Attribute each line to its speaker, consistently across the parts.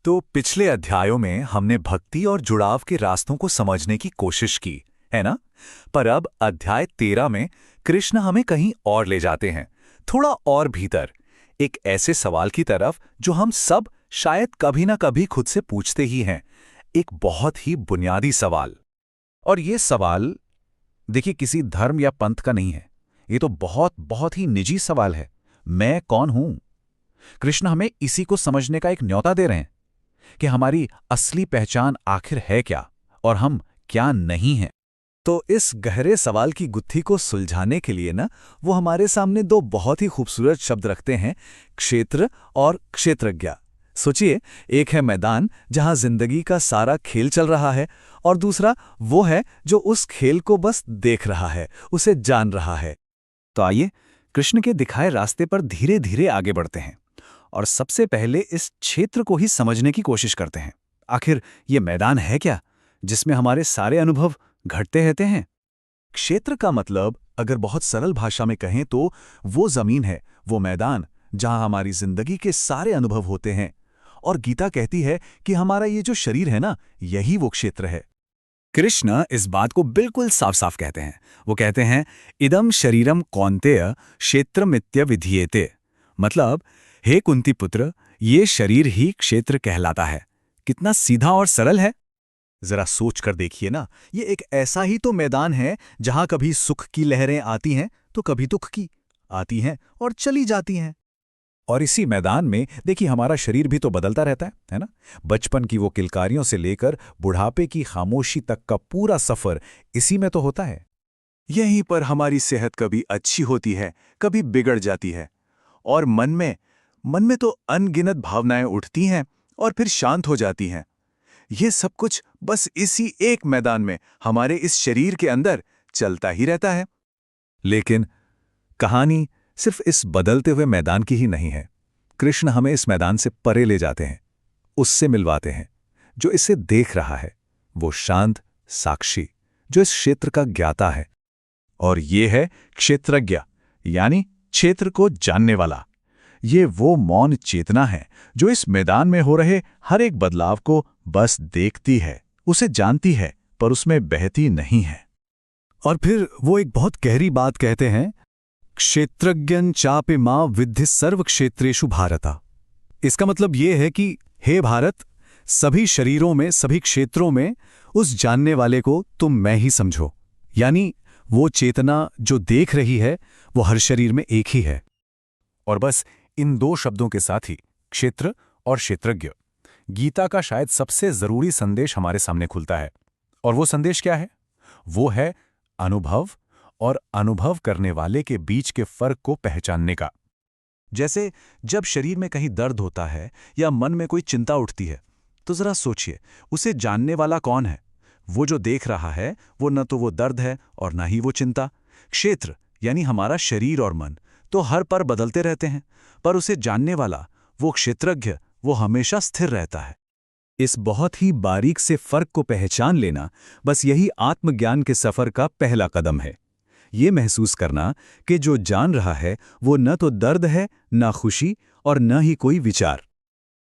Speaker 1: तो पिछले अध्यायों में हमने भक्ति और जुड़ाव के रास्तों को समझने की कोशिश की, है ना? पर अब अध्याय 13 में कृष्ण हमें कहीं और ले जाते हैं, थोड़ा और भीतर, एक ऐसे सवाल की तरफ जो हम सब शायद कभी ना कभी खुद से पूछते ही हैं, एक बहुत ही बुनियादी सवाल।
Speaker 2: और ये सवाल देखिए किसी धर्म या पंथ का नहीं है। ये तो बहुत बहुत ही निजी सवाल है। मैं कौन हूं? कृष्ण हमें इसी को समझने का एक न्योता दे रहे हैं कि हमारी असली पहचान आखिर है क्या और हम क्या नहीं हैं।
Speaker 1: तो इस गहरे सवाल की गुत्थी को सुलझाने के लिए ना वो हमारे सामने दो बहुत ही खूबसूरत शब्द रखते हैं, क्षेत्र और क्षेत्रज्ञ। सोचिए, एक है मैदान जहां जिंदगी का सारा खेल चल रहा है, और दूसरा वो है जो उस खेल को बस देख रहा है, उसे जान रहा है।
Speaker 2: तो आइए कृष्ण के दिखाए रास्ते पर धीरे धीरे आगे बढ़ते हैं और सबसे पहले इस क्षेत्र को ही समझने की कोशिश करते हैं। आखिर ये मैदान है क्या जिसमें हमारे सारे अनुभव घटते रहते हैं?
Speaker 1: क्षेत्र का मतलब अगर बहुत सरल भाषा में कहें तो वो जमीन है, वो मैदान जहां हमारी जिंदगी के सारे अनुभव होते हैं। और गीता कहती है कि हमारा ये जो शरीर है ना, यही वो क्षेत्र है।
Speaker 2: कृष्ण इस बात को बिल्कुल साफ साफ कहते हैं। वो कहते हैं, इदम शरीरम कौन्तेय क्षेत्रमित्य विधीयते। मतलब, हे कुंती पुत्र, ये शरीर ही क्षेत्र कहलाता है। कितना सीधा और सरल है।
Speaker 1: जरा सोच कर देखिए ना, ये एक ऐसा ही तो मैदान है जहां कभी सुख की लहरें आती हैं तो कभी दुख की आती हैं और चली जाती हैं।
Speaker 2: और इसी मैदान में देखिए हमारा शरीर भी तो बदलता रहता है ना? बचपन की वो किलकारियों से लेकर बुढ़ापे की खामोशी तक का पूरा सफर इसी में तो होता है।
Speaker 1: यहीं पर हमारी सेहत कभी अच्छी होती है, कभी बिगड़ जाती है, और मन में तो अनगिनत भावनाएं उठती हैं और फिर शांत हो जाती हैं। ये सब कुछ बस इसी एक मैदान में, हमारे इस शरीर के अंदर चलता ही रहता है।
Speaker 2: लेकिन कहानी सिर्फ इस बदलते हुए मैदान की ही नहीं है। कृष्ण हमें इस मैदान से परे ले जाते हैं, उससे मिलवाते हैं जो इसे देख रहा है, वो शांत साक्षी जो इस क्षेत्र का ज्ञाता है।
Speaker 1: और ये है क्षेत्रज्ञ, यानी क्षेत्र को जानने वाला। ये वो मौन चेतना है जो इस मैदान में हो रहे हर एक बदलाव को बस देखती है, उसे जानती है, पर उसमें बहती नहीं है।
Speaker 2: और फिर वो एक बहुत गहरी बात कहते हैं, क्षेत्रज्ञं चापि मां विद्धि सर्व क्षेत्रेषु भारता। इसका मतलब ये है कि हे भारत, सभी शरीरों में, सभी क्षेत्रों में उस जानने वाले को तुम मैं ही समझो। यानी वो चेतना जो देख रही है वो हर शरीर में एक ही है। और बस इन दो शब्दों के साथ ही, क्षेत्र और क्षेत्रज्ञ, गीता का शायद सबसे जरूरी संदेश हमारे सामने खुलता है। और वो संदेश क्या है? वो है अनुभव और अनुभव करने वाले के बीच के फर्क को पहचानने का।
Speaker 1: जैसे जब शरीर में कहीं दर्द होता है या मन में कोई चिंता उठती है, तो जरा सोचिए, उसे जानने वाला कौन है? वो जो देख रहा है वो न तो वो दर्द है और न ही वो चिंता। क्षेत्र यानी हमारा शरीर और मन तो हर पल बदलते रहते हैं, पर उसे जानने वाला, वो क्षेत्रज्ञ, वो हमेशा स्थिर रहता है।
Speaker 2: इस बहुत ही बारीक से फर्क को पहचान लेना, बस यही आत्मज्ञान के सफर का पहला कदम है। ये महसूस करना कि जो जान रहा है वो न तो दर्द है, न खुशी, और न ही कोई विचार।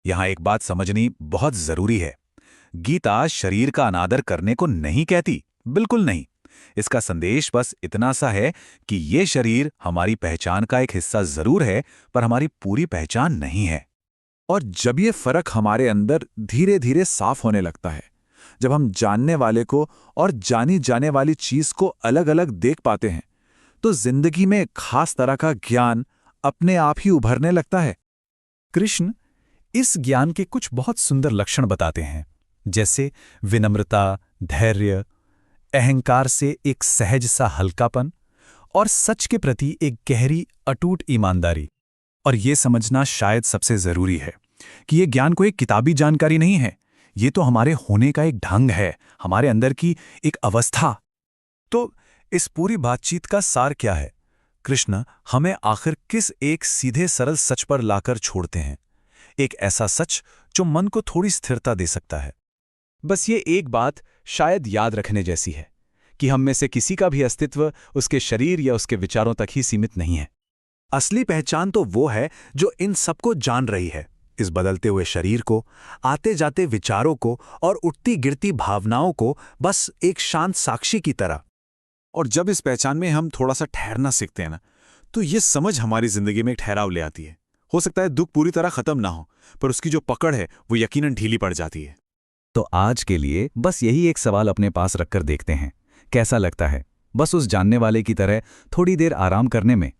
Speaker 1: यहां एक बात समझनी बहुत जरूरी है। गीता शरीर का अनादर करने को नहीं कहती, बिल्कुल नहीं। इसका संदेश बस इतना सा है कि ये शरीर हमारी पहचान का एक हिस्सा जरूर है, पर हमारी पूरी पहचान नहीं है। और जब ये फर्क हमारे अंदर धीरे धीरे साफ होने लगता है, जब हम जानने वाले को और जानी जाने वाली चीज को अलग अलग देख पाते हैं, तो जिंदगी में खास तरह का ज्ञान अपने आप ही उभरने लगता है।
Speaker 2: कृष्ण इस ज्ञान के कुछ बहुत सुंदर लक्षण बताते हैं, जैसे विनम्रता, धैर्य, अहंकार से एक सहज सा हल्कापन, और सच के प्रति एक गहरी अटूट ईमानदारी। और ये समझना शायद सबसे जरूरी है कि ये ज्ञान कोई किताबी जानकारी नहीं है, ये तो हमारे होने का एक ढंग है, हमारे अंदर की एक अवस्था।
Speaker 1: तो इस पूरी बातचीत का सार क्या है? कृष्ण हमें आखिर किस एक सीधे सरल सच पर लाकर छोड़ते हैं? एक ऐसा सच जो मन को थोड़ी स्थिरता दे सकता है।
Speaker 2: बस ये एक बात शायद याद रखने जैसी है कि हम में से किसी का भी अस्तित्व उसके शरीर या उसके विचारों तक ही सीमित नहीं है।
Speaker 1: असली पहचान तो वो है जो इन सबको जान रही है, इस बदलते हुए शरीर को, आते जाते विचारों को और उठती गिरती भावनाओं को बस एक शांत साक्षी की तरह। और जब इस पहचान में हम थोड़ा सा ठहरना सीखते हैं ना, तो ये समझ हमारी जिंदगी में एक ठहराव ले आती है। हो सकता है दुख पूरी तरह खत्म ना हो, पर उसकी जो पकड़ है वो यकीनन ढीली पड़ जाती है।
Speaker 3: तो आज के लिए बस यही एक सवाल अपने पास रखकर देखते हैं, कैसा लगता है बस उस जानने वाले की तरह थोड़ी देर आराम करने में।